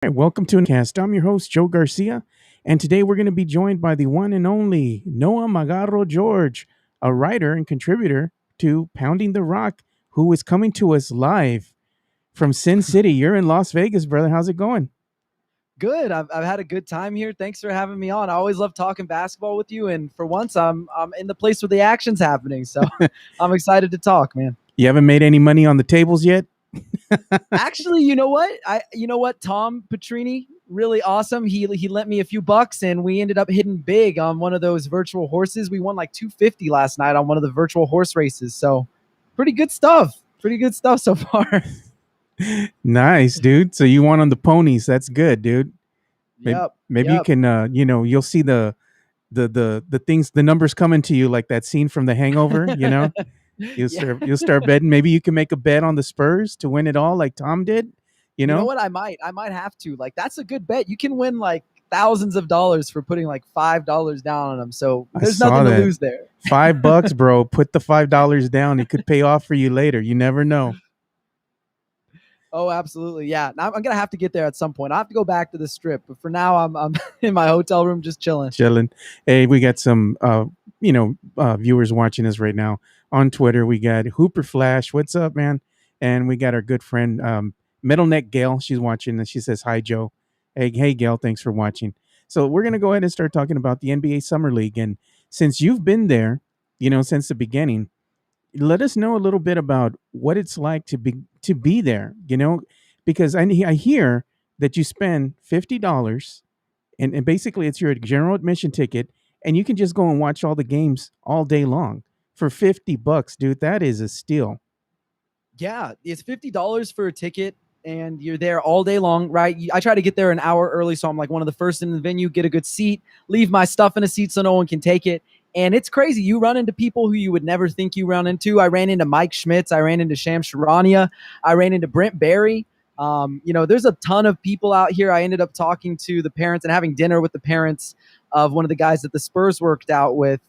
Right, welcome to Cast. I'm your host, Joe Garcia, and today we're going to be joined by the one and only Noah Magaro-George, a writer and contributor to Pounding the Rock, who is coming to us live from Sin City. You're in Las Vegas, brother. How's it going? Good. I've had a good time here. Thanks for having me on. I always love talking basketball with you, and for once, I'm in the place where the action's happening. So I'm excited to talk, man. You haven't made any money on the tables yet? Actually, you know what, Tom Petrini, really awesome. He lent me a few bucks, and we ended up hitting big on one of those virtual horses. We won like 250 last night on one of the virtual horse races. So pretty good stuff. Pretty good stuff so far. Nice, dude. So you won on the ponies. That's good, dude. Maybe, Yep. maybe you Yep. can, you'll see the things, the numbers coming to you like that scene from The Hangover. Yeah. You'll start betting. Maybe you can make a bet on the Spurs to win it all, like Tom did. You You know know, what? I might have to. Like, that's a good bet. You can win like thousands of dollars for putting like $5 down on them. So I there's saw nothing to that. lose there. $5, bro. Put the $5 down. It could pay off for you later. You never know. Oh, absolutely. Yeah. Now I'm gonna have to get there at some point. I have to go back to the strip, but for now I'm in my hotel room just chilling. Chilling. Hey, we got some viewers watching us right now on Twitter. We got Hooper Flash. What's up, man? And we got our good friend Metal Neck Gail. She's watching and she says hi, Joe. Hey, Gail. Thanks for watching. So we're gonna go ahead and start talking about the NBA Summer League. And since you've been there, since the beginning, let us know a little bit about what it's like to be there. Because I hear that you spend $50 and basically it's your general admission ticket and you can just go and watch all the games all day long for $50, dude. That is a steal. Yeah, it's $50 for a ticket, and you're there all day long, right? I try to get there an hour early, so I'm like one of the first in the venue. Get a good seat, leave my stuff in a seat so no one can take it. And it's crazy. You run into people who you would never think you run into. I ran into Mike Schmitz. I ran into Sham Sharania. I ran into Brent Barry. There's a ton of people out here. I ended up talking to the parents and having dinner with the parents of one of the guys that the Spurs worked out with,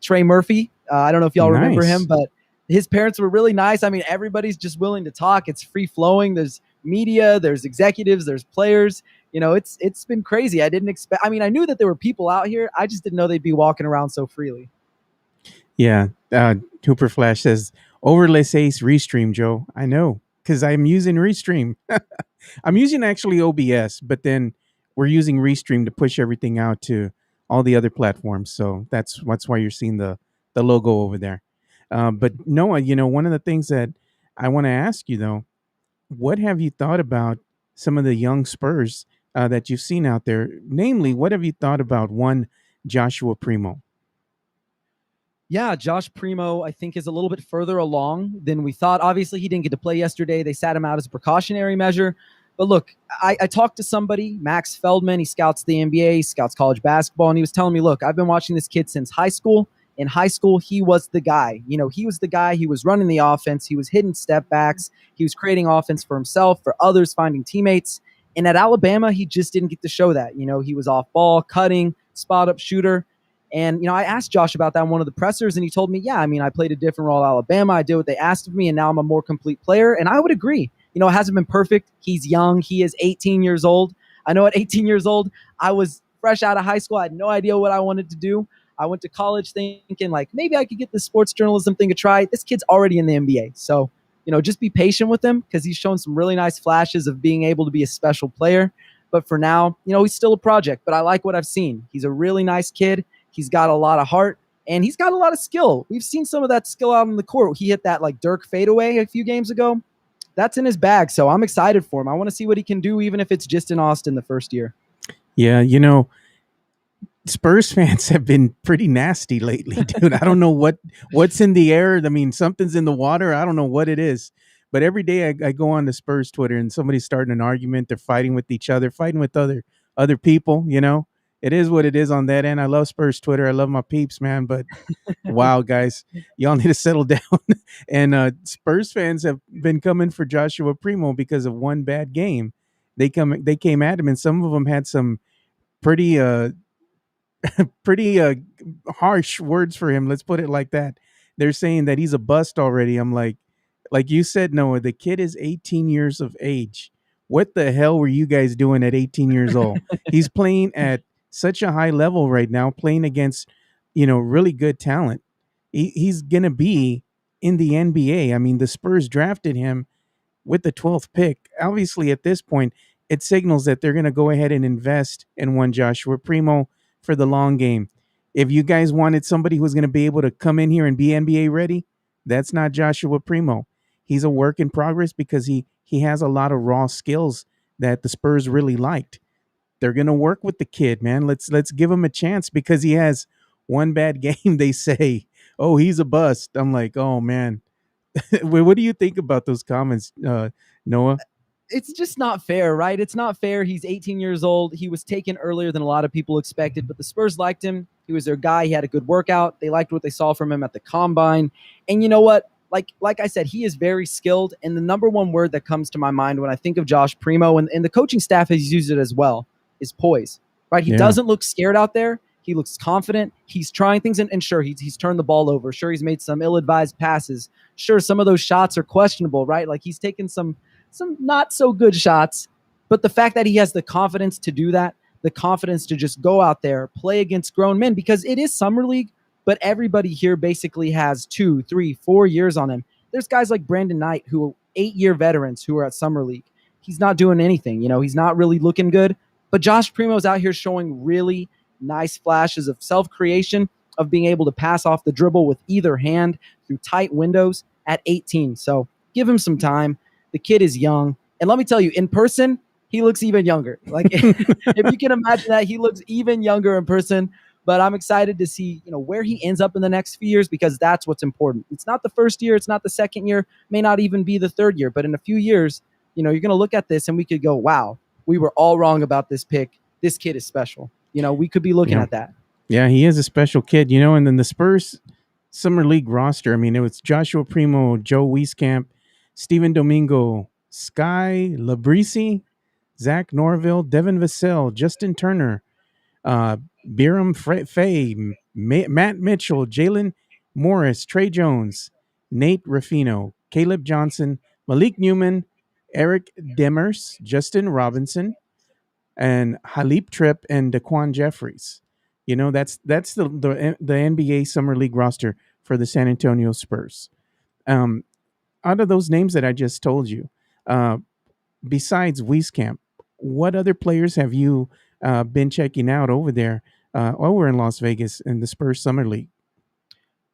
Trey Murphy. I don't know if y'all remember him, Nice. but his parents were really nice. I mean, everybody's just willing to talk. It's free flowing. There's media, there's executives, there's players. It's been crazy. I didn't expect. I mean, I knew that there were people out here. I just didn't know they'd be walking around so freely. Yeah. Hooper Flash says overless ace restream, Joe. I know because I'm using restream. I'm using actually OBS, but then we're using restream to push everything out to all the other platforms. So that's why you're seeing the logo over there. But Noah, one of the things that I want to ask you though, what have you thought about some of the young Spurs that you've seen out there? Namely, what have you thought about one Joshua Primo? Yeah, Josh Primo, I think, is a little bit further along than we thought. Obviously, he didn't get to play yesterday. They sat him out as a precautionary measure. But look, I talked to somebody, Max Feldman. He scouts the NBA, he scouts college basketball, and he was telling me, look, I've been watching this kid since high school. In high school, he was the guy. He was the guy. He was running the offense. He was hitting step backs. He was creating offense for himself, for others, finding teammates. And at Alabama, he just didn't get to show that. He was off ball, cutting, spot up shooter. And, I asked Josh about that in one of the pressers, and he told me, yeah, I mean, I played a different role at Alabama. I did what they asked of me, and now I'm a more complete player. And I would agree. It hasn't been perfect. He's young. He is 18 years old. I know at 18 years old, I was fresh out of high school. I had no idea what I wanted to do. I went to college thinking, like, maybe I could get this sports journalism thing a try. This kid's already in the NBA. So, just be patient with him because he's shown some really nice flashes of being able to be a special player. But for now, he's still a project. But I like what I've seen. He's a really nice kid. He's got a lot of heart, and he's got a lot of skill. We've seen some of that skill out on the court. He hit that like Dirk fadeaway a few games ago. That's in his bag, so I'm excited for him. I want to see what he can do, even if it's just in Austin the first year. Yeah, Spurs fans have been pretty nasty lately, dude. I don't know what's in the air. I mean, something's in the water. I don't know what it is. But every day I go on to Spurs Twitter and somebody's starting an argument. They're fighting with each other, fighting with other people. It is what it is on that end. I love Spurs Twitter. I love my peeps, man. But wow, guys, y'all need to settle down. And Spurs fans have been coming for Joshua Primo because of one bad game. They came at him, and some of them had some pretty pretty harsh words for him. Let's put it like that. They're saying that he's a bust already. I'm like you said, Noah, the kid is 18 years of age. what the hell were you guys doing at 18 years old? He's playing at such a high level right now, playing against, really good talent. He's going to be in the NBA. I mean, the Spurs drafted him with the 12th pick. Obviously, at this point, it signals that they're going to go ahead and invest in one Joshua Primo for the long game. If you guys wanted somebody who's going to be able to come in here and be NBA ready, that's not Joshua Primo. He's a work in progress because he has a lot of raw skills that the Spurs really liked. They're going to work with the kid, man. Let's give him a chance because he has one bad game. They say, "Oh, he's a bust." I'm like, "Oh man." What do you think about those comments, Noah? It's just not fair, right? It's not fair. He's 18 years old. He was taken earlier than a lot of people expected, but the Spurs liked him. He was their guy. He had a good workout. They liked what they saw from him at the combine. And you know what? Like I said, he is very skilled. And the number one word that comes to my mind when I think of Josh Primo, and the coaching staff has used it as well, is poise, right? He Yeah. doesn't look scared out there. He looks confident. He's trying things, and sure, he's turned the ball over. Sure, he's made some ill-advised passes. Sure, some of those shots are questionable, right? Like he's taken some not so good shots, but the fact that he has the confidence to do that, the confidence to just go out there, play against grown men, because it is summer league, but everybody here basically has 2, 3, 4 years on him. There's guys like Brandon Knight who are 8-year veterans who are at summer league. He's not doing anything, he's not really looking good, but Josh Primo's out here showing really nice flashes of self-creation, of being able to pass off the dribble with either hand through tight windows at 18. So give him some time. The kid is young. And let me tell you, in person, he looks even younger. Like if you can imagine that, he looks even younger in person. But I'm excited to see, where he ends up in the next few years, because that's what's important. It's not the first year, it's not the second year, may not even be the third year. But in a few years, you're going to look at this and we could go, wow, we were all wrong about this pick. This kid is special. We could be looking Yeah. at that. Yeah, he is a special kid, and then the Spurs summer league roster, I mean, it was Joshua Primo, Joe Wieskamp, Steven Domingo, Sky Labrisi, Zach Norville, Devon Vasel, Justin Turner, uh, Biram Fay, Matt Mitchell, Jalen Morris, Trey Jones, Nate Ruffino, Caleb Johnson, Malik Newman, Eric Demers, Justin Robinson, and Halip Tripp and Daquan Jeffries. That's the NBA Summer League roster for the San Antonio Spurs. Um, Out of those names that I just told you, uh, besides Wieskamp, what other players have you been checking out over there, over in Las Vegas in the Spurs Summer League?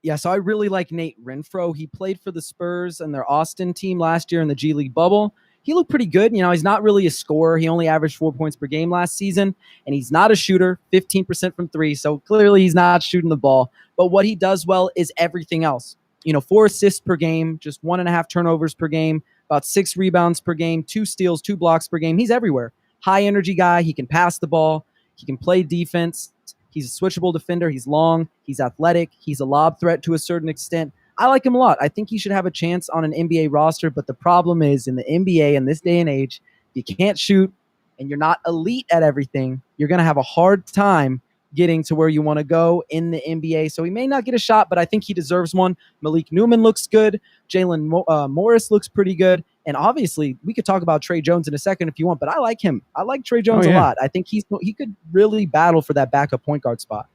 Yeah, so I really like Nate Renfro. He played for the Spurs and their Austin team last year in the G League bubble. He looked pretty good. He's not really a scorer. He only averaged 4 points per game last season, and he's not a shooter, 15% from three. So clearly he's not shooting the ball. But what he does well is everything else. 4 assists per game, just 1.5 turnovers per game, about 6 rebounds per game, 2 steals, 2 blocks per game. He's everywhere. High energy guy. He can pass the ball. He can play defense. He's a switchable defender. He's long. He's athletic. He's a lob threat to a certain extent. I like him a lot. I think he should have a chance on an NBA roster, but the problem is in the NBA in this day and age, if you can't shoot and you're not elite at everything, you're going to have a hard time getting to where you want to go in the NBA. So he may not get a shot, but I think he deserves one. Malik Newman looks good. Jalen Morris looks pretty good. And obviously, we could talk about Trey Jones in a second if you want, but I like him. I like Trey Jones a lot. I think he could really battle for that backup point guard spot.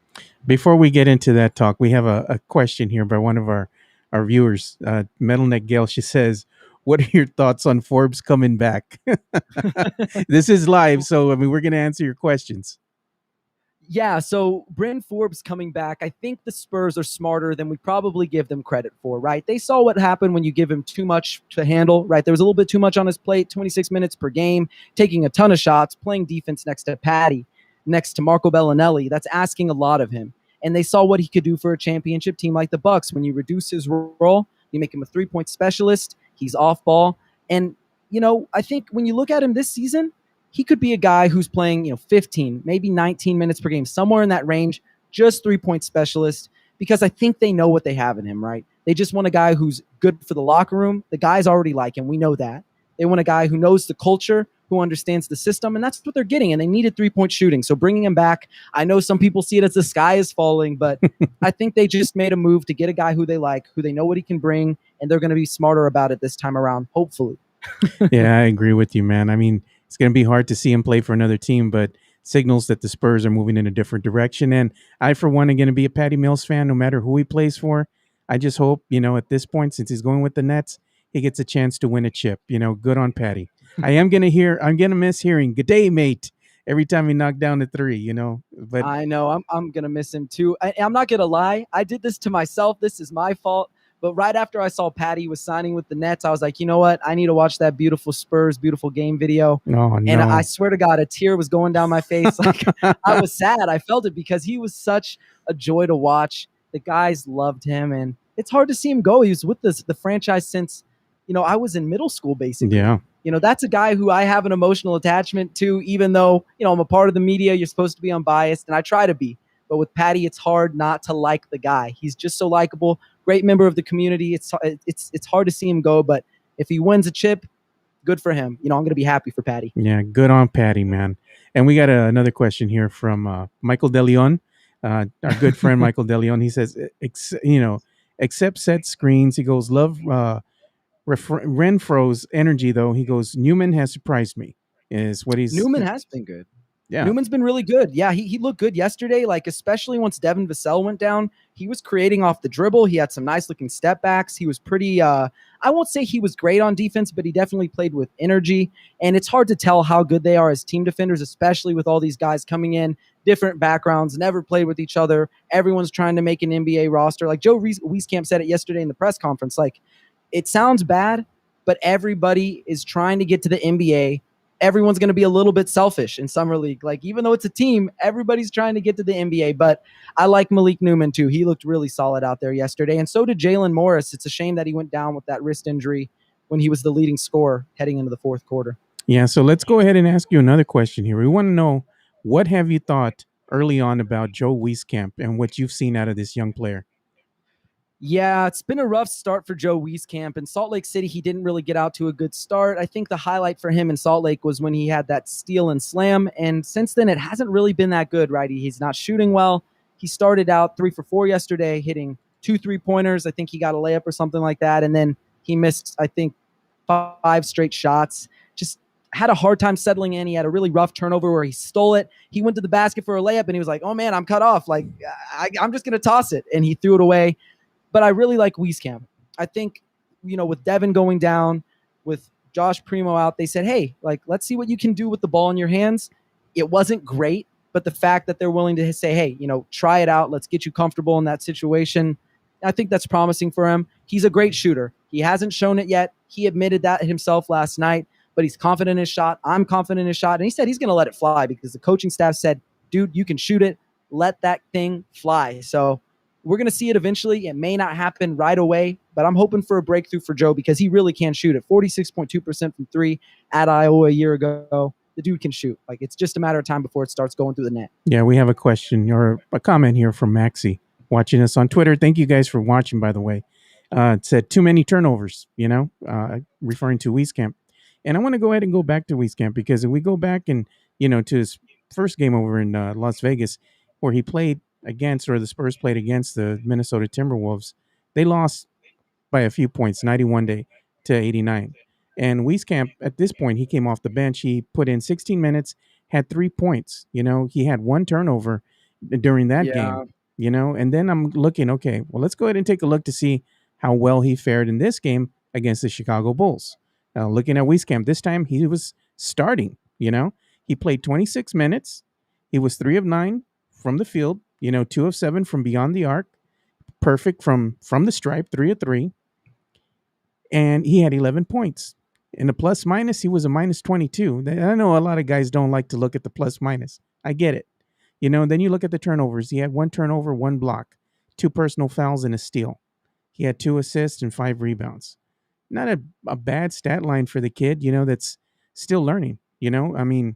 Before we get into that talk, we have a question here by one of our viewers, Metal Neck Gale. She says, what are your thoughts on Forbes coming back? This is live, so we're going to answer your questions. Yeah, so Bryn Forbes coming back, I think the Spurs are smarter than we probably give them credit for, right? They saw what happened when you give him too much to handle, right? There was a little bit too much on his plate, 26 minutes per game, taking a ton of shots, playing defense next to Patty, next to Marco Bellinelli. That's asking a lot of him. And they saw what he could do for a championship team like the Bucks. When you reduce his role, you make him a three-point specialist, he's off ball. And, I think when you look at him this season, he could be a guy who's playing, 15, maybe 19 minutes per game, somewhere in that range, just three-point specialist, because I think they know what they have in him, right? They just want a guy who's good for the locker room. The guys already like him. We know that. They want a guy who knows the culture, who understands the system, and that's what they're getting, and they needed three-point shooting. So bringing him back, I know some people see it as the sky is falling, but I think they just made a move to get a guy who they like, who they know what he can bring, and they're going to be smarter about it this time around, hopefully. Yeah, I agree with you, man. It's going to be hard to see him play for another team, but signals that the Spurs are moving in a different direction. And I, for one, am going to be a Patty Mills fan no matter who he plays for. I just hope, at this point, since he's going with the Nets, he gets a chance to win a chip. Good on Patty. I'm going to miss hearing "Good day, mate" every time he knocked down the three, but I know I'm gonna miss him too. I'm not gonna lie. I did this to myself. This is my fault. But right after I saw Patty was signing with the Nets, I was like, you know what? I need to watch that beautiful Spurs, beautiful game video. oh And I no. swear to God, a tear was going down my face. Like I was sad. I felt it because he was such a joy to watch. The guys loved him, and it's hard to see him go. He was with the franchise since, I was in middle school, basically. Yeah. That's a guy who I have an emotional attachment to, even though, I'm a part of the media. You're supposed to be unbiased, and I try to be. But with Patty, it's hard not to like the guy. He's just so likable, great member of the community. It's hard to see him go, but if he wins a chip, good for him. I'm going to be happy for Patty. Yeah, good on Patty, man. And we got another question here from Michael DeLeon, our good friend Michael DeLeon. He says, except set screens. He goes, love Renfro's energy, though. He goes, Newman has surprised me, is what he's, Newman has been good. yeah. Newman's been really good. Yeah, he looked good yesterday, like especially once Devon Vasel went down. He was creating off the dribble. He had some nice looking step backs. He was pretty I won't say he was great on defense, but he definitely played with energy. And it's hard to tell how good they are as team defenders, especially with all these guys coming in, different backgrounds, never played with each other. Everyone's trying to make an NBA roster. Like Joe Wieskamp said it yesterday in the press conference. Like, it sounds bad, but everybody is trying to get to the NBA. Everyone's going to be a little bit selfish in summer league. Like, even though it's a team, everybody's trying to get to the NBA. But I like Malik Newman too. He looked really solid out there yesterday, and so did Jalen Morris. It's a shame that he went down with that wrist injury when he was the leading scorer heading into the fourth quarter. Yeah, so let's go ahead and ask you another question here. We want to know, what have you thought early on about Joe Wieskamp and what you've seen out of this young player? Yeah, it's been a rough start for Joe Wieskamp. In Salt Lake City, he didn't really get out to a good start. I think the highlight for him in Salt Lake was when he had that steal and slam. And since then, it hasn't really been that good, right? He's not shooting well. He started out 3 for 4 yesterday, hitting 2 3-pointers. I think he got a layup or something like that. And then he missed, I think, 5 straight shots. Just had a hard time settling in. He had a really rough turnover where he stole it. He went to the basket for a layup, and he was like, oh, man, I'm cut off. Like, I'm just going to toss it. And he threw it away. But I really like Wieskamp. I think, with Devon going down, with Josh Primo out, they said, hey, like, let's see what you can do with the ball in your hands. It wasn't great, but the fact that they're willing to say, hey, try it out. Let's get you comfortable in that situation. I think that's promising for him. He's a great shooter. He hasn't shown it yet. He admitted that himself last night, but he's confident in his shot. I'm confident in his shot. And he said he's going to let it fly because the coaching staff said, dude, you can shoot it. Let that thing fly. So we're going to see it eventually. It may not happen right away, but I'm hoping for a breakthrough for Joe because he really can shoot it. 46.2% from 3 at Iowa a year ago. The dude can shoot. Like, it's just a matter of time before it starts going through the net. Yeah, we have a question or a comment here from Maxie watching us on Twitter. Thank you guys for watching, by the way. It said too many turnovers, referring to Wieskamp. And I want to go ahead and go back to Wieskamp because if we go back and, to his first game over in Las Vegas where he played against, or the Spurs played against the Minnesota Timberwolves, they lost by a few points, 91 to 89. And Wieskamp, at this point, he came off the bench. He put in 16 minutes, had 3 points. He had 1 turnover during that game. And then I'm looking, okay, well, let's go ahead and take a look to see how well he fared in this game against the Chicago Bulls. Looking at Wieskamp, this time he was starting. He played 26 minutes. He was 3 of 9 from the field. 2 of 7 from beyond the arc, perfect from the stripe, 3 of 3, and he had 11 points. In the plus minus, he was a minus 22. I know a lot of guys don't like to look at the plus minus. I get it. Then you look at the turnovers. He had 1 turnover, 1 block, 2 personal fouls, and a steal. He had 2 assists and 5 rebounds. Not a bad stat line for the kid, that's still learning. I mean,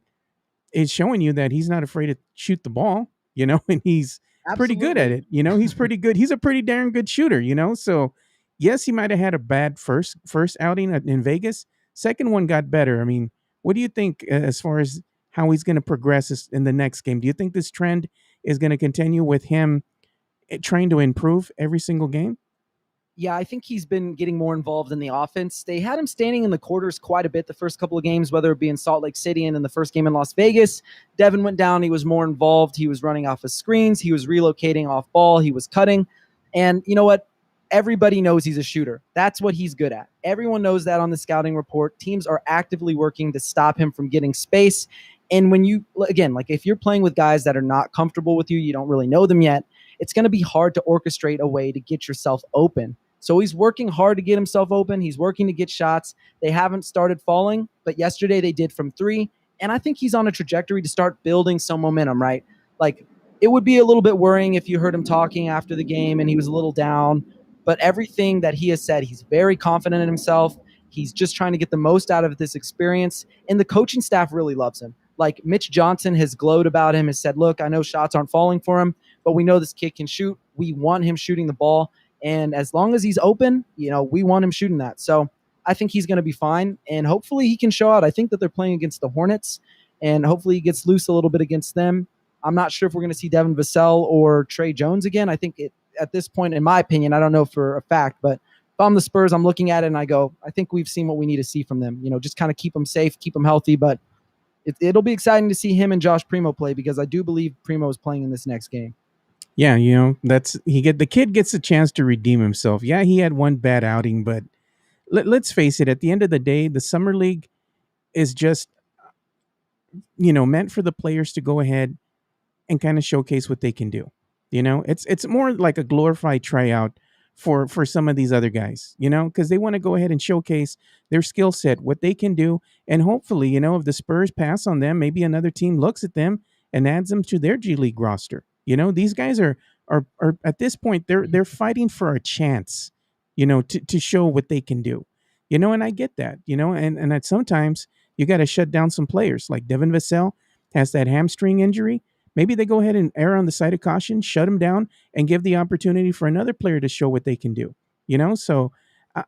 it's showing you that he's not afraid to shoot the ball. And he's pretty good at it. He's pretty good. He's a pretty darn good shooter, So, yes, he might have had a bad first outing in Vegas. Second one got better. I mean, what do you think as far as how he's going to progress in the next game? Do you think this trend is going to continue with him trying to improve every single game? Yeah, I think he's been getting more involved in the offense. They had him standing in the quarters quite a bit the first couple of games, whether it be in Salt Lake City and in the first game in Las Vegas. Devon went down. He was more involved. He was running off of screens. He was relocating off ball. He was cutting. And you know what? Everybody knows he's a shooter. That's what he's good at. Everyone knows that on the scouting report. Teams are actively working to stop him from getting space. And when you, again, like if you're playing with guys that are not comfortable with you, you don't really know them yet, it's going to be hard to orchestrate a way to get yourself open. So he's working hard to get himself open. He's working to get shots. They haven't started falling, but yesterday they did from three. And I think he's on a trajectory to start building some momentum, right? Like it would be a little bit worrying if you heard him talking after the game and he was a little down. But everything that he has said, he's very confident in himself. He's just trying to get the most out of this experience. And the coaching staff really loves him. Like Mitch Johnson has glowed about him, has said, look, I know shots aren't falling for him, but we know this kid can shoot. We want him shooting the ball. And as long as he's open, we want him shooting that. So I think he's going to be fine. And hopefully he can show out. I think that they're playing against the Hornets, and hopefully he gets loose a little bit against them. I'm not sure if we're going to see Devon Vasel or Trey Jones again. I think at this point, in my opinion, I don't know for a fact, but if I'm the Spurs, I'm looking at it and I go, I think we've seen what we need to see from them. Just kind of keep them safe, keep them healthy. But it'll be exciting to see him and Josh Primo play, because I do believe Primo is playing in this next game. Yeah, that's the kid gets a chance to redeem himself. Yeah, he had one bad outing, but let's face it. At the end of the day, the summer league is just meant for the players to go ahead and kind of showcase what they can do. It's more like a glorified tryout for some of these other guys. Because they want to go ahead and showcase their skill set, what they can do, and hopefully, if the Spurs pass on them, maybe another team looks at them and adds them to their G League roster. These guys are at this point they're fighting for a chance, to show what they can do. And I get that, and that sometimes you got to shut down some players like Devon Vasel has that hamstring injury. Maybe they go ahead and err on the side of caution, shut him down, and give the opportunity for another player to show what they can do. So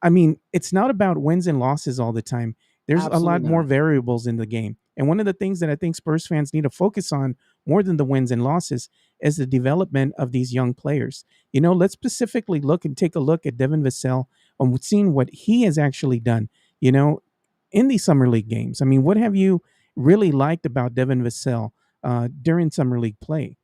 I mean, it's not about wins and losses all the time. There's a lot Absolutely more not. variables in the game. And one of the things that I think Spurs fans need to focus on more than the wins and losses is the development of these young players. Let's specifically look and take a look at Devon Vassell and seeing what he has actually done, you know, in these summer league games. I mean, what have you really liked about Devon Vassell during summer league play?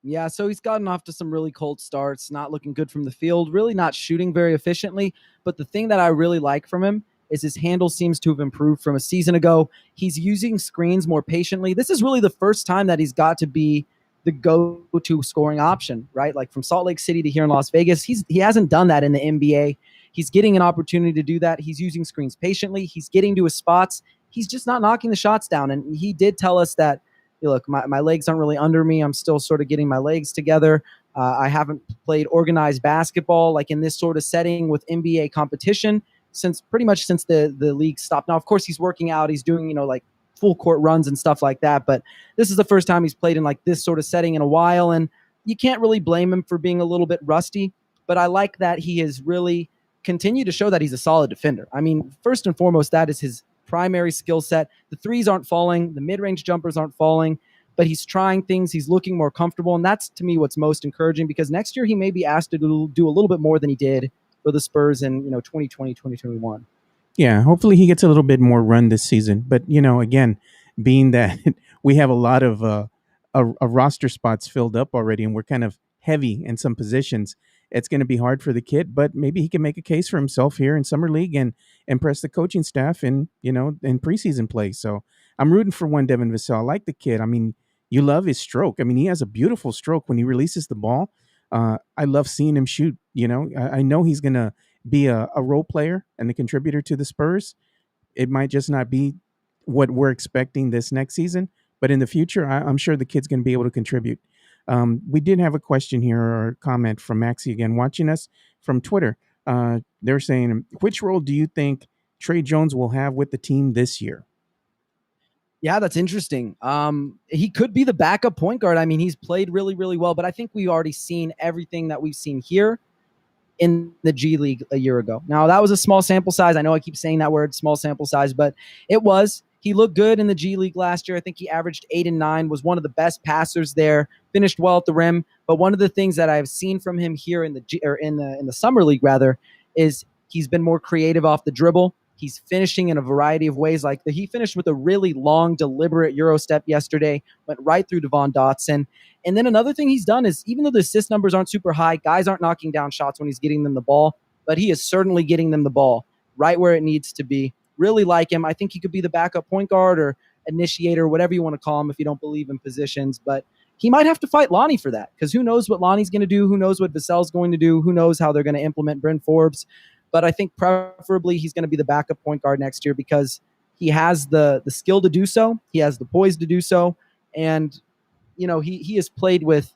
Yeah, so he's gotten off to some really cold starts, not looking good from the field, really not shooting very efficiently. But the thing that I really like from him is his handle seems to have improved from a season ago. He's using screens more patiently. This is really the first time that he's got to be the go-to scoring option, right? Like from Salt Lake City to here in Las Vegas, he hasn't done that in the NBA. He's getting an opportunity to do that. He's using screens patiently. He's getting to his spots. He's just not knocking the shots down. And he did tell us that, look, my legs aren't really under me. I'm still sort of getting my legs together. I haven't played organized basketball like in this sort of setting with NBA competition since the league stopped. Now, of course, he's working out. He's doing, like full court runs and stuff like that. But this is the first time he's played in like this sort of setting in a while. And you can't really blame him for being a little bit rusty. But I like that he has really continued to show that he's a solid defender. I mean, first and foremost, that is his primary skill set. The threes aren't falling, the mid-range jumpers aren't falling, but he's trying things. He's looking more comfortable, and that's to me what's most encouraging, because next year he may be asked to do a little bit more than he did for the Spurs in 2020, 2021. Yeah, hopefully he gets a little bit more run this season. But again, being that we have a lot of roster spots filled up already, and we're kind of heavy in some positions, it's going to be hard for the kid. But maybe he can make a case for himself here in summer league and impress the coaching staff in in preseason play. So I'm rooting for one Devon Vassell. I like the kid. I mean, you love his stroke. I mean, he has a beautiful stroke when he releases the ball. I love seeing him shoot. I know he's going to be a role player and a contributor to the Spurs. It might just not be what we're expecting this next season, but in the future, I'm sure the kid's going to be able to contribute. We did have a question here or a comment from Maxie again, watching us from Twitter. They're saying, which role do you think Trey Jones will have with the team this year? Yeah, that's interesting. He could be the backup point guard. I mean, he's played really, really well, but I think we've already seen everything that we've seen here in the G League a year ago. Now, that was a small sample size. I know I keep saying that word, small sample size, but it was. He looked good in the G League last year. I think he averaged 8 and 9, was one of the best passers there, finished well at the rim. But one of the things that I've seen from him here in the summer league rather is he's been more creative off the dribble. He's finishing in a variety of ways. Like he finished with a really long, deliberate Euro step yesterday, went right through Devon Dotson. And then another thing he's done is, even though the assist numbers aren't super high, guys aren't knocking down shots when he's getting them the ball, but he is certainly getting them the ball right where it needs to be. Really like him. I think he could be the backup point guard or initiator, whatever you want to call him if you don't believe in positions. But he might have to fight Lonnie for that, because who knows what Lonnie's going to do? Who knows what Vasel's going to do? Who knows how they're going to implement Bryn Forbes? But I think preferably he's going to be the backup point guard next year, because he has the skill to do so. He has the poise to do so. And, he has played with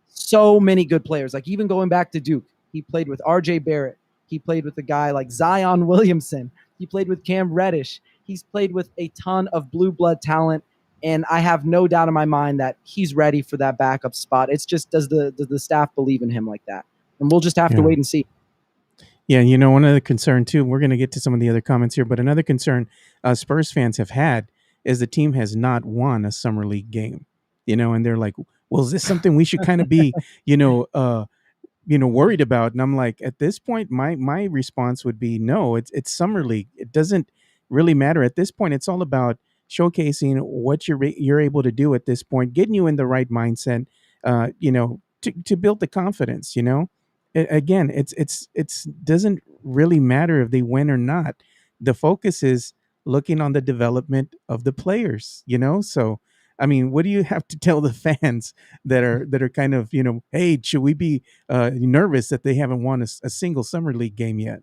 so many good players. Like even going back to Duke, he played with RJ Barrett. He played with a guy like Zion Williamson. He played with Cam Reddish. He's played with a ton of blue blood talent. And I have no doubt in my mind that he's ready for that backup spot. It's just, does the staff believe in him like that? And we'll just have to wait and see. Yeah, one other concern too, we're going to get to some of the other comments here, but another concern Spurs fans have had is the team has not won a summer league game, and they're like, well, is this something we should kind of be, worried about? And I'm like, at this point, my response would be no. It's summer league. It doesn't really matter at this point. It's all about showcasing what you're able to do at this point, getting you in the right mindset, to build the confidence. Again, it's doesn't really matter if they win or not. The focus is looking on the development of the players. So I mean, what do you have to tell the fans that are kind of, hey, should we be nervous that they haven't won a single summer league game yet?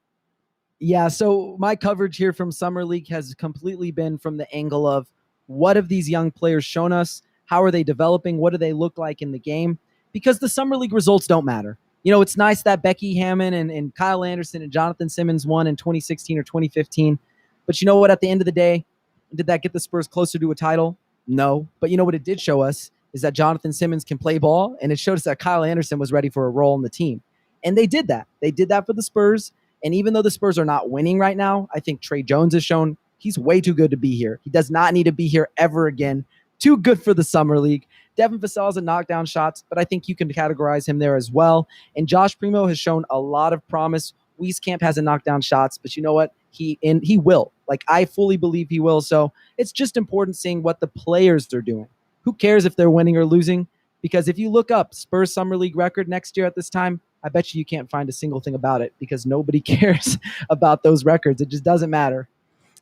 Yeah, so my coverage here from Summer League has completely been from the angle of, what have these young players shown us? How are they developing? What do they look like in the game? Because the Summer League results don't matter. It's nice that Becky Hammon and Kyle Anderson and Jonathan Simmons won in 2016 or 2015. But you know what? At the end of the day, did that get the Spurs closer to a title? No. But you know what it did show us is that Jonathan Simmons can play ball, and it showed us that Kyle Anderson was ready for a role in the team. And they did that. They did that for the Spurs. And even though the Spurs are not winning right now, I think Tre Jones has shown he's way too good to be here. He does not need to be here ever again. Too good for the Summer League. Devon Vasel has knocked down shots, but I think you can categorize him there as well. And Josh Primo has shown a lot of promise. Wieskamp hasn't knocked down shots, but you know what? He will. Like, I fully believe he will. So it's just important seeing what the players are doing. Who cares if they're winning or losing? Because if you look up Spurs Summer League record next year at this time, I bet you can't find a single thing about it, because nobody cares about those records. It just doesn't matter.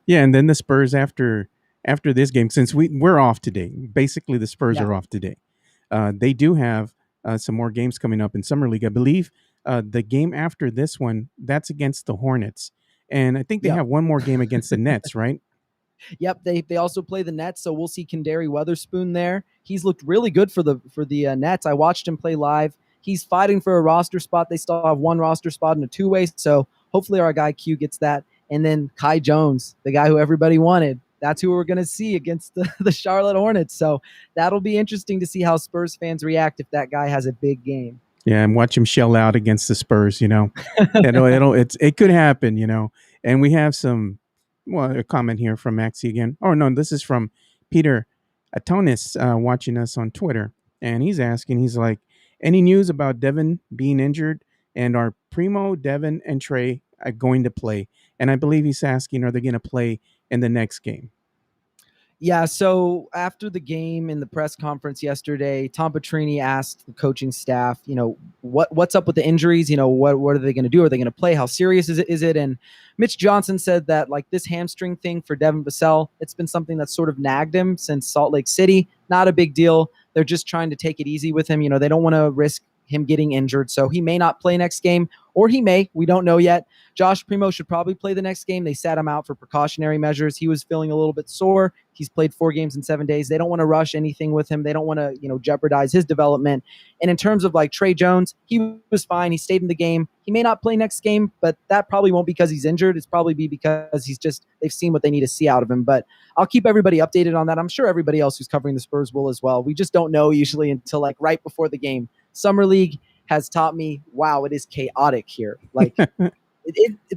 Yeah, and then the Spurs after this game, since we're off today, basically the Spurs are off today. They do have some more games coming up in Summer League. I believe the game after this one, that's against the Hornets. And I think they have one more game against the Nets, right? Yep, they also play the Nets, so we'll see Kendary Weatherspoon there. He's looked really good for the Nets. I watched him play live. He's fighting for a roster spot. They still have one roster spot in a two-way, so hopefully our guy Q gets that. And then Kai Jones, the guy who everybody wanted. That's who we're going to see against the Charlotte Hornets. So that'll be interesting to see how Spurs fans react if that guy has a big game. Yeah, and watch him shell out against the Spurs, it could happen, And we have a comment here from Maxi again. Oh, no, this is from Peter Atonis watching us on Twitter. And he's like, any news about Devon being injured? And are Primo, Devon, and Tre going to play? And I believe he's asking, are they going to play in the next game? Yeah, so after the game in the press conference yesterday, Tom Petrini asked the coaching staff, what's up with the injuries? What are they going to do? Are they going to play? How serious is it? And Mitch Johnson said that, like, this hamstring thing for Devon Vasel, it's been something that's sort of nagged him since Salt Lake City. Not a big deal. They're just trying to take it easy with him. They don't want to risk him getting injured. So he may not play next game, or he may. We don't know yet. Josh Primo should probably play the next game. They sat him out for precautionary measures. He was feeling a little bit sore. He's played 4 games in 7 days. They don't want to rush anything with him. They don't want to, jeopardize his development. And in terms of like Tre Jones, he was fine. He stayed in the game. He may not play next game, but that probably won't be because he's injured. It's probably be because they've seen what they need to see out of him. But I'll keep everybody updated on that. I'm sure everybody else who's covering the Spurs will as well. We just don't know usually until like right before the game. Summer League has taught me, wow, it is chaotic here. Like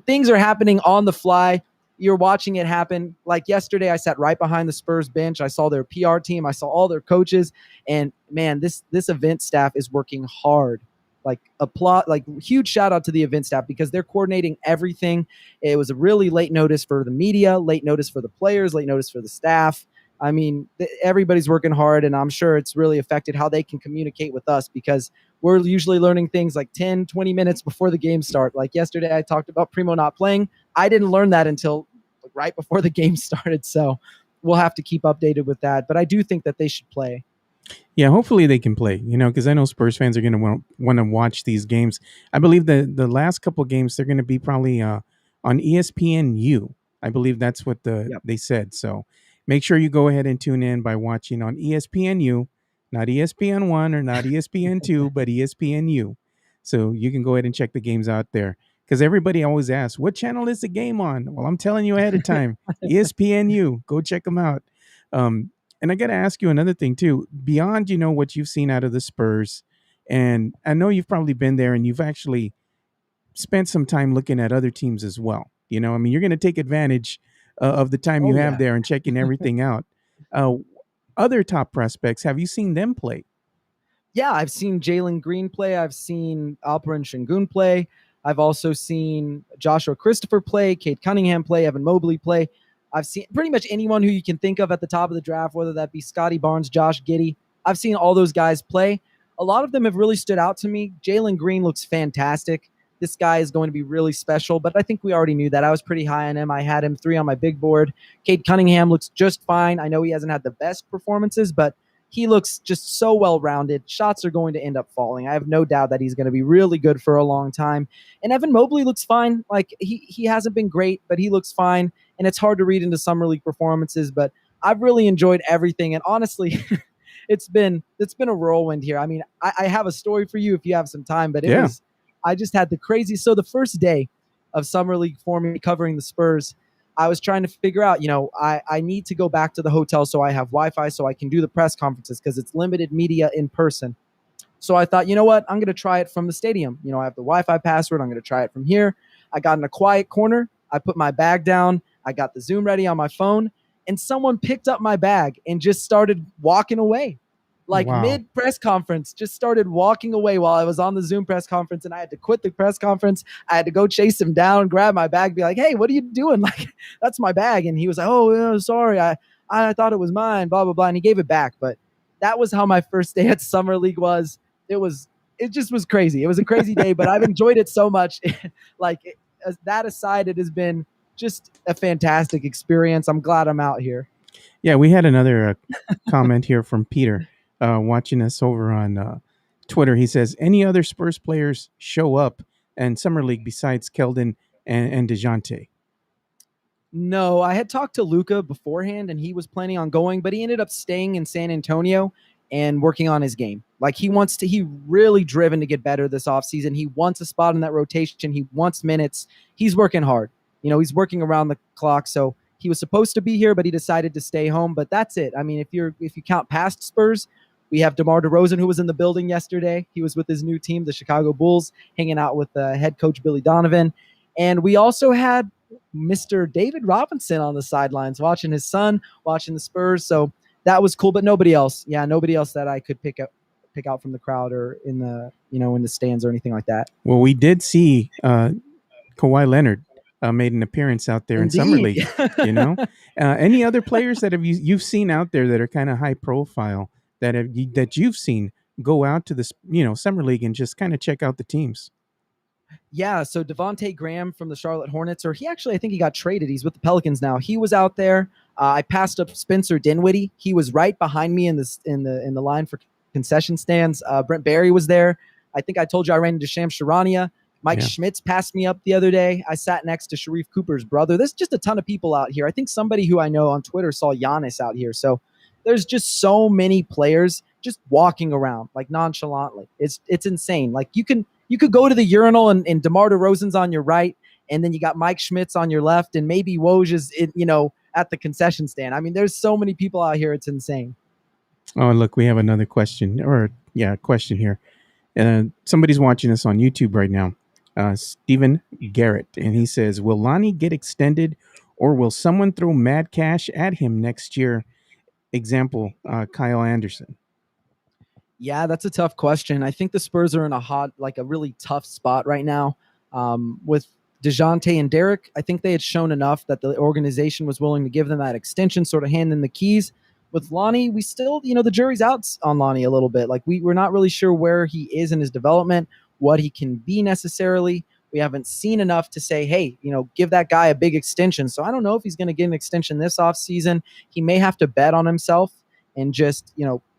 things are happening on the fly. you're watching it happen. Like yesterday, I sat right behind the Spurs bench. I saw their PR team. I saw all their coaches, and man, this event staff is working hard. Like applaud, like huge shout out to the event staff because they're coordinating everything. It was a really late notice for the media, late notice for the players, late notice for the staff. I mean, everybody's working hard, and I'm sure it's really affected how they can communicate with us because we're usually learning things like 10, 20 minutes before the game start. Like yesterday, I talked about Primo not playing. I didn't learn that until right before the game started. So we'll have to keep updated with that. But I do think that they should play. Yeah, hopefully they can play, because I know Spurs fans are going to want to watch these games. I believe the last couple games, they're going to be probably on ESPNU. I believe that's what Yep. they said. So make sure you go ahead and tune in by watching on ESPNU, not ESPN1 or not ESPN2, but ESPNU. So you can go ahead and check the games out there. Because everybody always asks, what channel is the game on? Well, I'm telling you ahead of time, ESPNU. Go check them out. Um, and I got to ask you another thing too. Beyond, what you've seen out of the Spurs, and I know you've probably been there and you've actually spent some time looking at other teams as well. I mean, you're going to take advantage of the time you Oh, have yeah. there and checking everything out. Uh, Other top prospects, have you seen them play? Yeah, I've seen Jalen Green play. I've seen Alperen Şengün play. I've also seen Joshua Christopher play, Cade Cunningham play, Evan Mobley play. I've seen pretty much anyone who you can think of at the top of the draft, whether that be Scotty Barnes, Josh Giddey. I've seen all those guys play. A lot of them have really stood out to me. Jalen Green looks fantastic. This guy is going to be really special, but I think we already knew that. I was pretty high on him. I had him 3 on my big board. Cade Cunningham looks just fine. I know he hasn't had the best performances, but he looks just so well rounded. Shots are going to end up falling. I have no doubt that he's going to be really good for a long time. And Evan Mobley looks fine. Like he hasn't been great, but he looks fine. And it's hard to read into summer league performances, but I've really enjoyed everything. And honestly, it's been a whirlwind here. I mean, I have a story for you if you have some time, but Yeah. I just had the crazy. So the first day of summer league for me covering the Spurs, I was trying to figure out, I need to go back to the hotel so I have Wi-Fi so I can do the press conferences because it's limited media in person. So I thought, you know what? I'm going to try it from the stadium. I have the Wi-Fi password. I'm going to try it from here. I got in a quiet corner. I put my bag down. I got the Zoom ready on my phone, and someone picked up my bag and just started walking away. Like Wow. mid press conference, just started walking away while I was on the Zoom press conference, and I had to quit the press conference. I had to go chase him down, grab my bag, be like, "Hey, what are you doing?" Like, that's my bag, and he was like, "Oh, yeah, sorry, I thought it was mine." Blah blah blah, and he gave it back. But that was how my first day at summer league was. It just was crazy. It was a crazy day, but I've enjoyed it so much. Like that aside, it has been just a fantastic experience. I'm glad I'm out here. Yeah, we had another comment here from Peter watching us over on Twitter. He says, any other Spurs players show up in Summer League besides Keldon and DeJounte? No, I had talked to Luca beforehand and he was planning on going, but he ended up staying in San Antonio and working on his game. Like he really driven to get better this offseason. He wants a spot in that rotation. He wants minutes. He's working hard. He's working around the clock. So he was supposed to be here, but he decided to stay home. But that's it. I mean, if you count past Spurs, we have DeMar DeRozan, who was in the building yesterday. He was with his new team, the Chicago Bulls, hanging out with head coach Billy Donovan. And we also had Mr. David Robinson on the sidelines, watching his son, watching the Spurs. So that was cool, but nobody else. Yeah, nobody else that I could pick out from the crowd or in the stands or anything like that. Well, we did see Kawhi Leonard made an appearance out there in Summer Indeed. League. Any other players that you've seen out there that are kind of high profile that you've seen go out to this Summer League and just kind of check out the teams? Yeah, so Devante Graham from the Charlotte Hornets, or I think he got traded. He's with the Pelicans now. He was out there. I passed up Spencer Dinwiddie. He was right behind me in the line for concession stands. Brent Barry was there. I think I told you I ran into Shams Charania. Mike Schmitz passed me up the other day. I sat next to Sharif Cooper's brother. There's just a ton of people out here. I think somebody who I know on Twitter saw Giannis out here. So there's just so many players just walking around like nonchalantly. It's insane. Like you could go to the urinal and DeMar DeRozan's on your right, and then you got Mike Schmitz on your left, and maybe Woj is at the concession stand. I mean, there's so many people out here. It's insane. Oh, look, we have another question, question here. Somebody's watching us on YouTube right now. Stephen Garrett, and he says, "Will Lonnie get extended, or will someone throw mad cash at him next year? Example, Kyle Anderson. Yeah, that's a tough question. I think the Spurs are in a really tough spot right now. With DeJounte and Derek, I think they had shown enough that the organization was willing to give them that extension, sort of hand them the keys. With Lonnie, we still, the jury's out on Lonnie a little bit. Like we're not really sure where he is in his development, what he can be necessarily. We haven't seen enough to say, hey, give that guy a big extension. So I don't know if he's going to get an extension this offseason. He may have to bet on himself and just,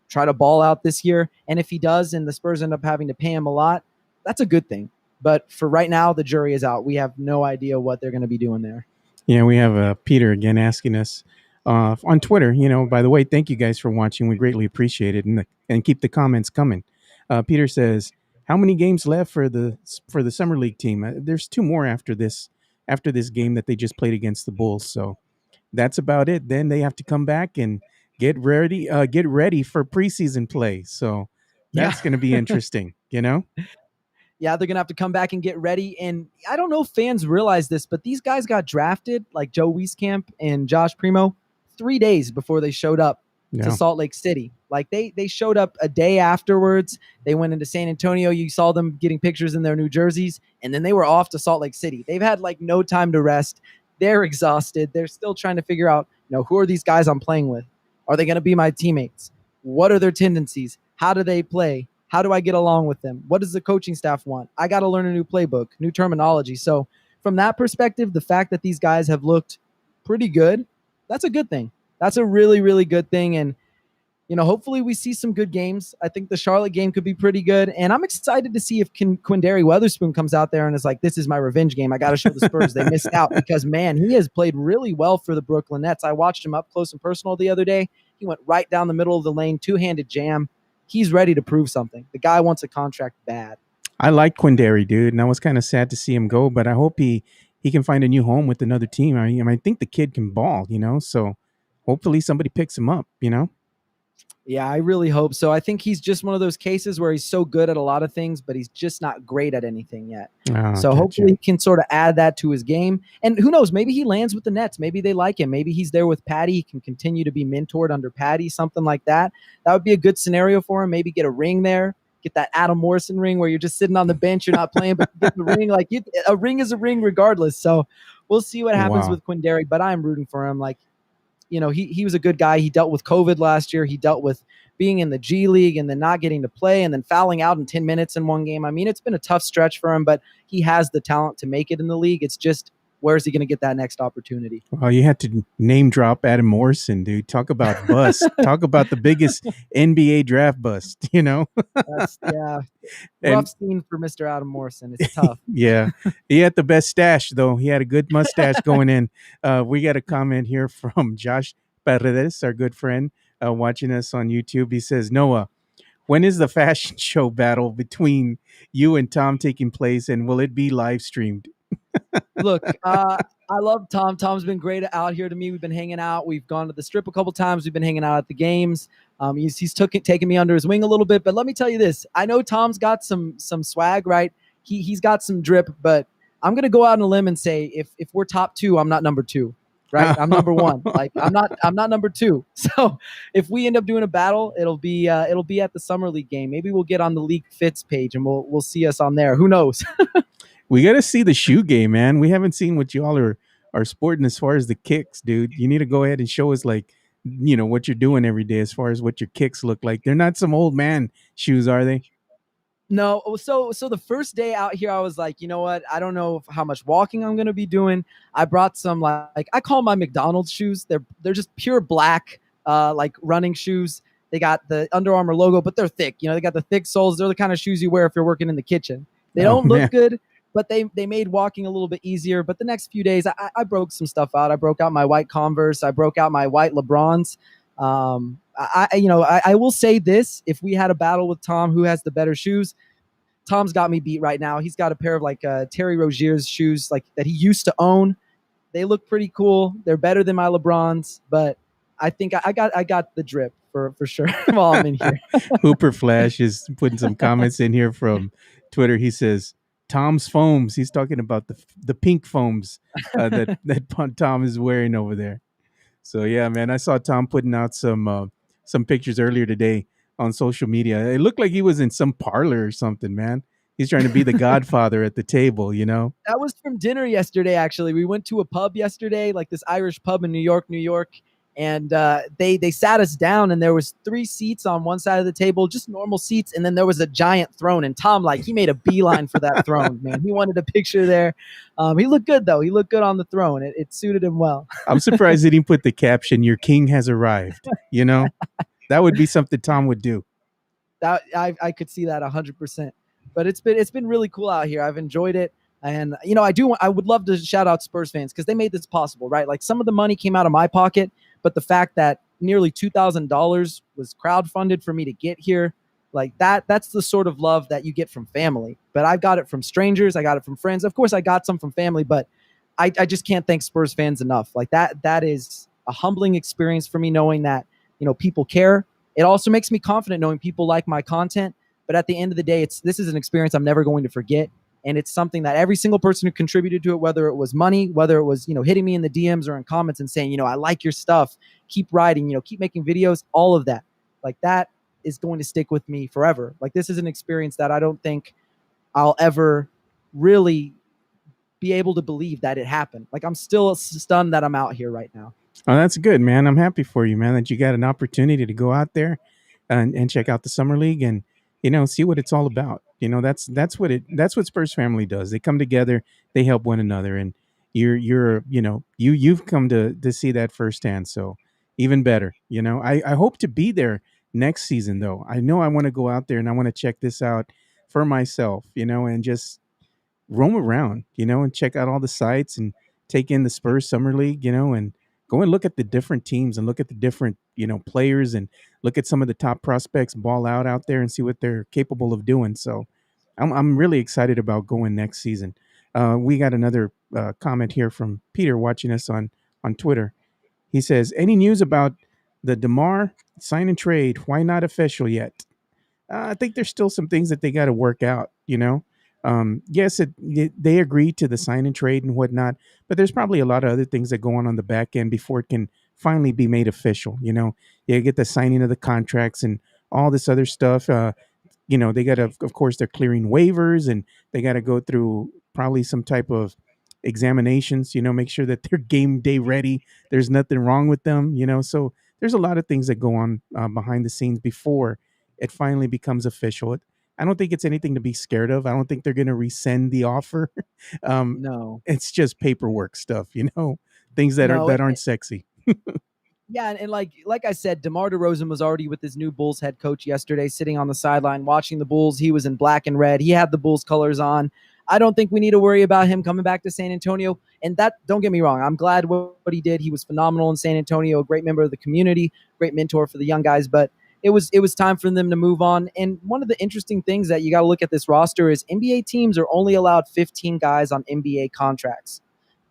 try to ball out this year. And if he does and the Spurs end up having to pay him a lot, that's a good thing. But for right now, the jury is out. We have no idea what they're going to be doing there. Yeah, we have Peter again asking us on Twitter. By the way, thank you guys for watching. We greatly appreciate it, and keep the comments coming. Peter says, "How many games left for the summer league team? There's two more after this game that they just played against the Bulls. So that's about it. Then they have to come back and get ready for preseason play. So Yeah. that's going to be interesting. Yeah, they're going to have to come back and get ready. And I don't know if fans realize this, but these guys got drafted, like Joe Wieskamp and Josh Primo, 3 days before they showed up to Yeah. Salt Lake City. Like they showed up a day afterwards. They went into San Antonio. You saw them getting pictures in their New Jerseys, and then they were off to Salt Lake City. They've had like no time to rest. They're exhausted. They're still trying to figure out, who are these guys I'm playing with? Are they going to be my teammates? What are their tendencies? How do they play? How do I get along with them? What does the coaching staff want? I got to learn a new playbook, new terminology. So from that perspective, the fact that these guys have looked pretty good, that's a good thing. That's a really, really good thing. And, hopefully we see some good games. I think the Charlotte game could be pretty good. And I'm excited to see if Quindary Weatherspoon comes out there and is like, this is my revenge game. I got to show the Spurs they missed out because, man, he has played really well for the Brooklyn Nets. I watched him up close and personal the other day. He went right down the middle of the lane, two-handed jam. He's ready to prove something. The guy wants a contract bad. I like Quindary, dude, and I was kind of sad to see him go, but I hope he can find a new home with another team. I think the kid can ball, so hopefully somebody picks him up. Yeah, I really hope so. I think he's just one of those cases where he's so good at a lot of things, but he's just not great at anything yet. Oh, So gotcha. hopefully he can sort of add that to his game. And who knows, maybe he lands with the Nets. Maybe they like him. Maybe he's there with Patty. He can continue to be mentored under Patty, something like that. That would be a good scenario for him. Maybe get a ring there. Get that Adam Morrison ring where you're just sitting on the bench, you're not playing, but you get the ring. A ring is a ring regardless. So we'll see what happens Wow. with Quindary, but I'm rooting for him. Like, he was a good guy. He dealt with COVID last year. He dealt with being in the G League and then not getting to play and then fouling out in 10 minutes in one game. I mean, it's been a tough stretch for him, but he has the talent to make it in the league. It's just, where is he going to get that next opportunity? Well, you had to name drop Adam Morrison, dude. Talk about bust. Talk about the biggest NBA draft bust, That's, yeah, And rough scene for Mr. Adam Morrison. It's tough. yeah, he had the best stash, though. He had a good mustache going in. We got a comment here from Josh Paredes, our good friend, watching us on YouTube. He says, Noah, when is the fashion show battle between you and Tom taking place, and will it be live streamed? Look, I love Tom. Tom's been great out here to me. We've been hanging out. We've gone to the strip a couple times. We've been hanging out at the games. He's taken me under his wing a little bit. But let me tell you this. I know Tom's got some swag, right? He's got some drip. But I'm going to go out on a limb and say if we're top two, I'm not number two, right? I'm number one. Like I'm not number two. So if we end up doing a battle, it'll be at the summer league game. Maybe we'll get on the League Fits page and we'll see us on there. Who knows? We got to see the shoe game, man. We haven't seen what y'all are sporting as far as the kicks, dude. You need to go ahead and show us what you're doing every day as far as what your kicks look like. They're not some old man shoes, are they? No, so the first day out here, I was like, you know what? I don't know how much walking I'm gonna be doing. I brought some like I call my McDonald's shoes. They're just pure black, like running shoes. They got the Under Armour logo, but they're thick. They got the thick soles. They're the kind of shoes you wear if you're working in the kitchen. They Oh don't man. look good, but they made walking a little bit easier. But the next few days, I broke some stuff out. I broke out my white Converse. I broke out my white LeBrons. I will say this: if we had a battle with Tom, who has the better shoes? Tom's got me beat right now. He's got a pair of like Terry Rozier's shoes, like that he used to own. They look pretty cool. They're better than my LeBrons, but I think I got the drip for sure while I'm in here. Hooper Flash is putting some comments in here from Twitter. He says, Tom's foams. He's talking about the pink foams that Tom is wearing over there. So yeah, man, I saw Tom putting out some pictures earlier today on social media. It looked like he was in some parlor or something, man. He's trying to be the godfather at the table, you know? That was from dinner yesterday. Actually, we went to a pub yesterday, like this Irish pub in New York, New York, and they sat us down, and there was 3 seats on one side of the table, just normal seats, and then there was a giant throne. And Tom, like, he made a beeline for that throne, man. He wanted a picture there. He looked good though. He looked good on the throne. It suited him well. I'm surprised he didn't put the caption, "Your king has arrived." You know? That would be something Tom would do. That I could see that 100%. But it's been really cool out here. I've enjoyed it. And I would love to shout out Spurs fans because they made this possible, right? Like some of the money came out of my pocket, but the fact that nearly $2,000 was crowdfunded for me to get here, like that's the sort of love that you get from family. But I got it from strangers, I got it from friends. Of course, I got some from family, but I just can't thank Spurs fans enough. Like that is a humbling experience for me knowing that, people care. It also makes me confident knowing people like my content. But at the end of the day, this is an experience I'm never going to forget. And it's something that every single person who contributed to it, whether it was money, whether it was, hitting me in the DMs or in comments and saying, I like your stuff, keep writing, keep making videos, all of that. Like that is going to stick with me forever. Like this is an experience that I don't think I'll ever really be able to believe that it happened. Like I'm still stunned that I'm out here right now. Oh, that's good, man. I'm happy for you, man, that you got an opportunity to go out there and check out the summer league and see what it's all about. That's what Spurs family does. They come together, they help one another, and you've come to see that firsthand. So even better. I hope to be there next season though. I know I want to go out there and I want to check this out for myself, and just roam around, and check out all the sites and take in the Spurs Summer League, and go and look at the different teams and look at the different, players and look at some of the top prospects ball out there and see what they're capable of doing. So I'm really excited about going next season. We got another comment here from Peter watching us on Twitter. He says, "Any news about the DeMar sign and trade? Why not official yet?" I think there's still some things that they got to work out. Yes, they agreed to the sign and trade and whatnot, but there's probably a lot of other things that go on the back end before it can finally be made official. You get the signing of the contracts and all this other stuff. They got to, of course, they're clearing waivers and they got to go through probably some type of examinations, make sure that they're game day ready. There's nothing wrong with them, so there's a lot of things that go on behind the scenes before it finally becomes official. I don't think it's anything to be scared of. I don't think they're going to rescind the offer. No. It's just paperwork stuff, things that No, aren't sexy. yeah, and like I said, DeMar DeRozan was already with his new Bulls head coach yesterday, sitting on the sideline watching the Bulls. He was in black and red. He had the Bulls colors on. I don't think we need to worry about him coming back to San Antonio. And that, don't get me wrong, I'm glad what he did. He was phenomenal in San Antonio, a great member of the community, great mentor for the young guys. But it was time for them to move on. And one of the interesting things that you got to look at this roster is NBA teams are only allowed 15 guys on NBA contracts.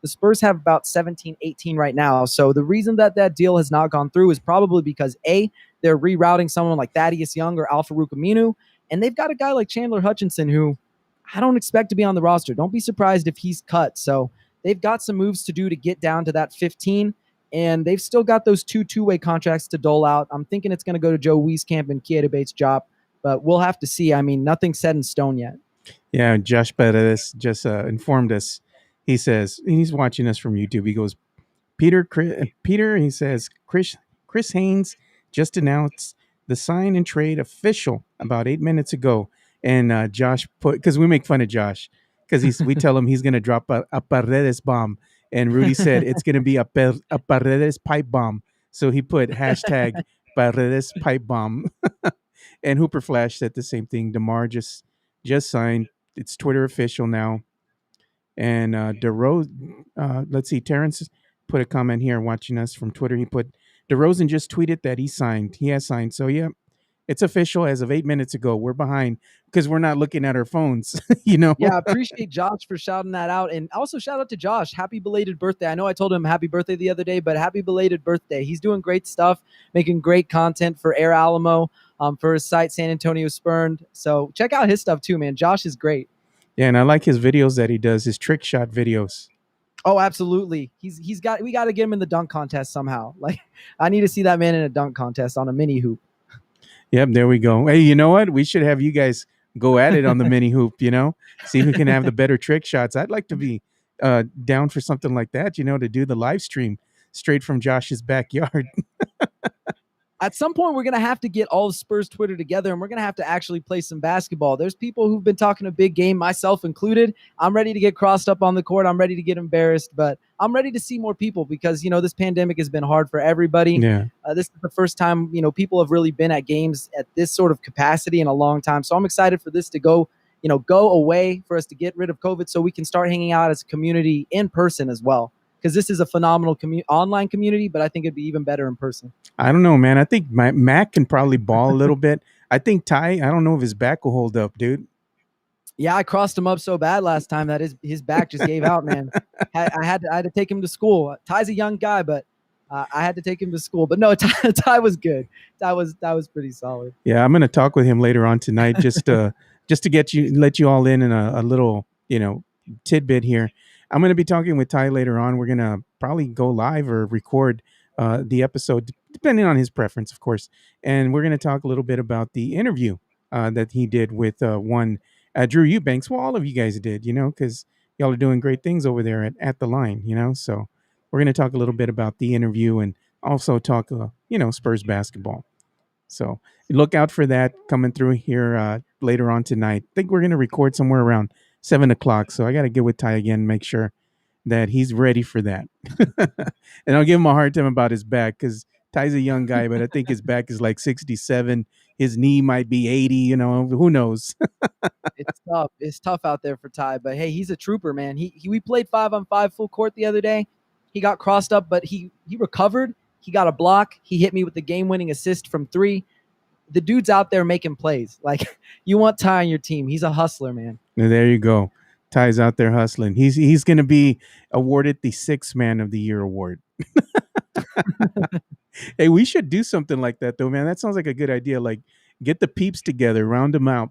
The Spurs have about 17, 18 right now. So the reason that deal has not gone through is probably because A, they're rerouting someone like Thaddeus Young or Al-Farouq Aminu, and they've got a guy like Chandler Hutchinson who I don't expect to be on the roster. Don't be surprised if he's cut. So they've got some moves to do to get down to that 15, and they've still got those two-way contracts to dole out. I'm thinking it's going to go to Joe Wieskamp and Keita Bates-Diop, but we'll have to see. I mean, nothing's set in stone yet. Yeah, Josh Perez just informed us. He says, he's watching us from YouTube. He goes, Peter, he says, Chris Haynes just announced the sign and trade official about 8 minutes ago. And Josh put, because we make fun of Josh, because we tell him he's going to drop a Paredes bomb. And Rudy said it's going to be a Paredes pipe bomb. So he put hashtag Paredes pipe bomb. And Hooper Flash said the same thing. DeMar just signed. It's Twitter official now. And let's see, Terrence put a comment here watching us from Twitter. He put, DeRozan just tweeted that he signed. He has signed. So, yeah, it's official as of 8 minutes ago. We're behind because we're not looking at our phones, Yeah, I appreciate Josh for shouting that out. And also shout out to Josh. Happy belated birthday. I know I told him happy birthday the other day, but happy belated birthday. He's doing great stuff, making great content for Air Alamo, for his site, San Antonio Spurned. So check out his stuff too, man. Josh is great. Yeah, and I like his videos that he does, his trick shot videos. Oh, absolutely. We got to get him in the dunk contest somehow. Like, I need to see that man in a dunk contest on a mini hoop. Yep, there we go. Hey, you know what? We should have you guys go at it on the mini hoop, see who can have the better trick shots. I'd like to be down for something like that, to do the live stream straight from Josh's backyard. At some point, we're going to have to get all of Spurs Twitter together, and we're going to have to actually play some basketball. There's people who've been talking a big game, myself included. I'm ready to get crossed up on the court. I'm ready to get embarrassed, but I'm ready to see more people because, this pandemic has been hard for everybody. Yeah. This is the first time, people have really been at games at this sort of capacity in a long time. So I'm excited for this to go away, for us to get rid of COVID so we can start hanging out as a community in person as well. Because this is a phenomenal online community, but I think it'd be even better in person. I don't know, man. I think Mac can probably ball a little bit. I think Ty, I don't know if his back will hold up, dude. Yeah, I crossed him up so bad last time that his back just gave out, man. I had to take him to school. Ty's a young guy, but I had to take him to school. But no, Ty was good. That was pretty solid. Yeah, I'm gonna talk with him later on tonight, just to let you all in a little tidbit here. I'm going to be talking with Ty later on. We're going to probably go live or record the episode, depending on his preference, of course. And we're going to talk a little bit about the interview that he did with one Drew Eubanks. Well, all of you guys did, because y'all are doing great things over there at the line, So we're going to talk a little bit about the interview and also talk, Spurs basketball. So look out for that coming through here later on tonight. I think we're going to record somewhere around 7 o'clock. So I got to get with Ty again, make sure that he's ready for that. And I'll give him a hard time about his back because Ty's a young guy, but I think his back is like 67. His knee might be 80, who knows? It's tough. It's tough out there for Ty, but hey, he's a trooper, man. We played 5-on-5 full court the other day. He got crossed up, but he recovered. He got a block. He hit me with the game-winning assist from 3. The dude's out there making plays. Like, you want Ty on your team. He's a hustler, man. There you go. Ty's out there hustling. He's going to be awarded the 6th Man of the Year award. Hey, we should do something like that, though, man. That sounds like a good idea. Like, get the peeps together, round them out,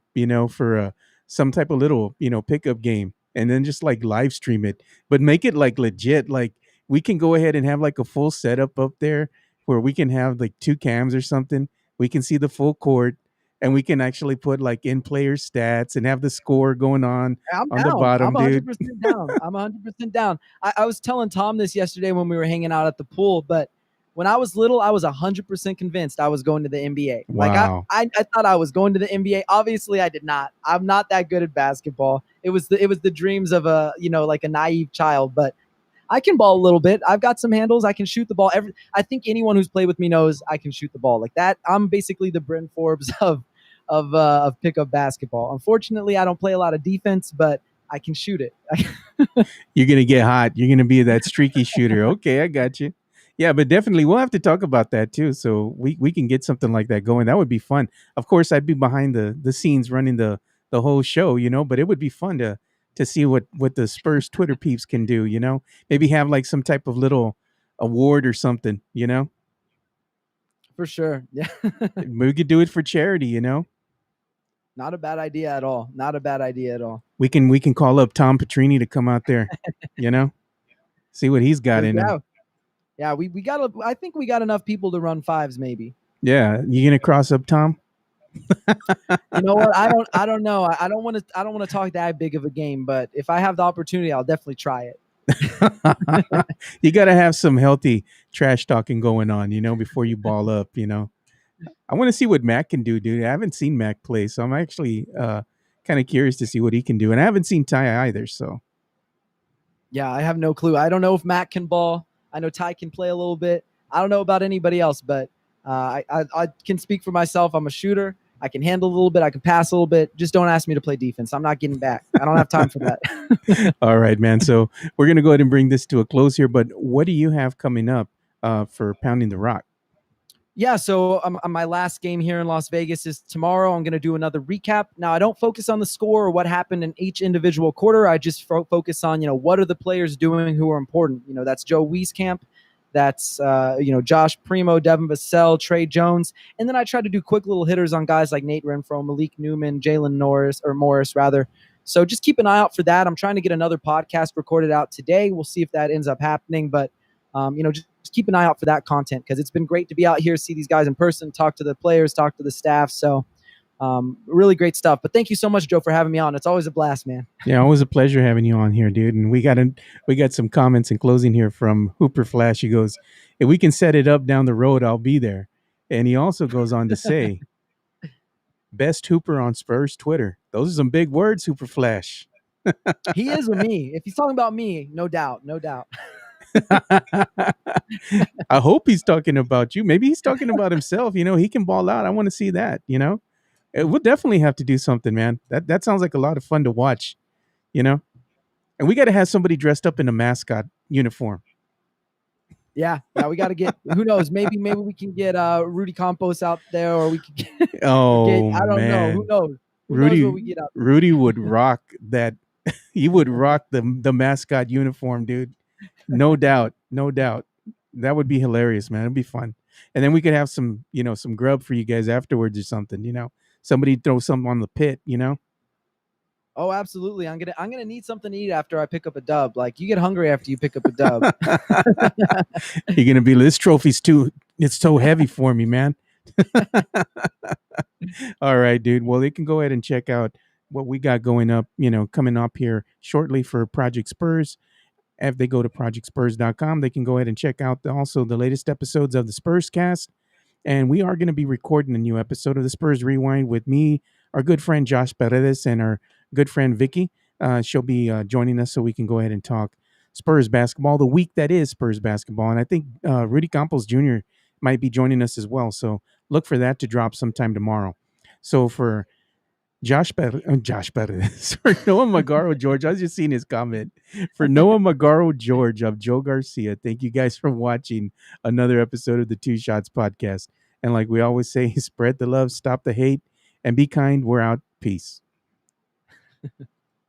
for some type of little, pickup game, and then just like live stream it, but make it like legit. Like, we can go ahead and have like a full setup up there where we can have like 2 cams or something. We can see the full court, and we can actually put like in player stats and have the score going on the bottom, I'm dude. 100% down. I'm 100% down. I was telling Tom this yesterday when we were hanging out at the pool, but when I was little, I was 100% convinced I was going to the NBA. Wow. Like I thought I was going to the NBA. Obviously, I did not. I'm not that good at basketball. It was the dreams of like a naive child, but I can ball a little bit. I've got some handles. I can shoot the ball. I think anyone who's played with me knows I can shoot the ball like that. I'm basically the Bryn Forbes of pickup basketball. Unfortunately, I don't play a lot of defense, but I can shoot it. You're gonna get hot. You're gonna be that streaky shooter. Okay, I got you. Yeah, but definitely we'll have to talk about that too. So we can get something like that going. That would be fun. Of course, I'd be behind the scenes running the whole show, but it would be fun to see what the Spurs Twitter peeps can do, Maybe have like some type of little award or something, For sure. Yeah. We could do it for charity, Not a bad idea at all. Not a bad idea at all. We can call up Tom Petrini to come out there, see what he's got in him. Yeah, we got. I think we got enough people to run 5s, maybe. Yeah, you gonna cross up Tom? You know what? I don't know. I don't want to talk that big of a game, but if I have the opportunity, I'll definitely try it. You got to have some healthy trash talking going on, before you ball up. I want to see what Mac can do, dude. I haven't seen Mac play, so I'm actually kind of curious to see what he can do, and I haven't seen Ty either. So, yeah, I have no clue. I don't know if Mac can ball. I know Ty can play a little bit. I don't know about anybody else, but I can speak for myself. I'm a shooter. I can handle a little bit. I can pass a little bit. Just don't ask me to play defense. I'm not getting back. I don't have time for that. All right, man. So we're going to go ahead and bring this to a close here. But what do you have coming up for Pounding the Rock? Yeah, so my last game here in Las Vegas is tomorrow. I'm going to do another recap. Now, I don't focus on the score or what happened in each individual quarter. I just focus on, what are the players doing who are important. That's Joe Wieskamp. That's, Josh Primo, Devon Vasel, Trey Jones. And then I try to do quick little hitters on guys like Nate Renfro, Malik Newman, Jalen Morris, So just keep an eye out for that. I'm trying to get another podcast recorded out today. We'll see if that ends up happening. But, just keep an eye out for that content because it's been great to be out here, see these guys in person, talk to the players, talk to the staff. So really great stuff. But thank you so much, Joe, for having me on. It's always a blast, man. Yeah, always a pleasure having you on here, dude. And we got some comments in closing here from Hooper Flash. He goes, "If we can set it up down the road, I'll be there." And he also goes on to say, "Best Hooper on Spurs Twitter." Those are some big words, Hooper Flash. He is with me. If he's talking about me, no doubt, no doubt. I hope he's talking about you. Maybe he's talking about himself. He can ball out. I want to see that. We'll definitely have to do something, man. That sounds like a lot of fun to watch. You know, and we got to have somebody dressed up in a mascot uniform. Yeah, we got to get. Who knows? Maybe we can get Rudy Campos out there, or we could get. Oh I don't know. Who man, knows? Who knows what Rudy we get out there? Rudy would rock that. He would rock the mascot uniform, dude. No doubt, no doubt. That would be hilarious, man. It'd be fun. And then we could have some grub for you guys afterwards or something. Somebody throw something on the pit. Oh, absolutely. I'm gonna need something to eat after I pick up a dub. Like you get hungry after you pick up a dub. You're gonna be, this trophy's it's so heavy for me, man. All right, dude. Well, they can go ahead and check out what we got coming up here shortly for Project Spurs. If they go to projectspurs.com, they can go ahead and check out also the latest episodes of the Spurs cast. And we are going to be recording a new episode of the Spurs Rewind with me, our good friend Josh Paredes, and our good friend Vicky. She'll be joining us so we can go ahead and talk Spurs basketball, the week that is Spurs basketball. And I think Rudy Campos Jr. might be joining us as well. So look for that to drop sometime tomorrow. So for Josh Paredes, for Noah Magaro-George, I was just seeing his comment. For Noah Magaro-George of Joe Garcia, thank you guys for watching another episode of the Two Shots podcast. And like we always say, spread the love, stop the hate, and be kind. We're out. Peace.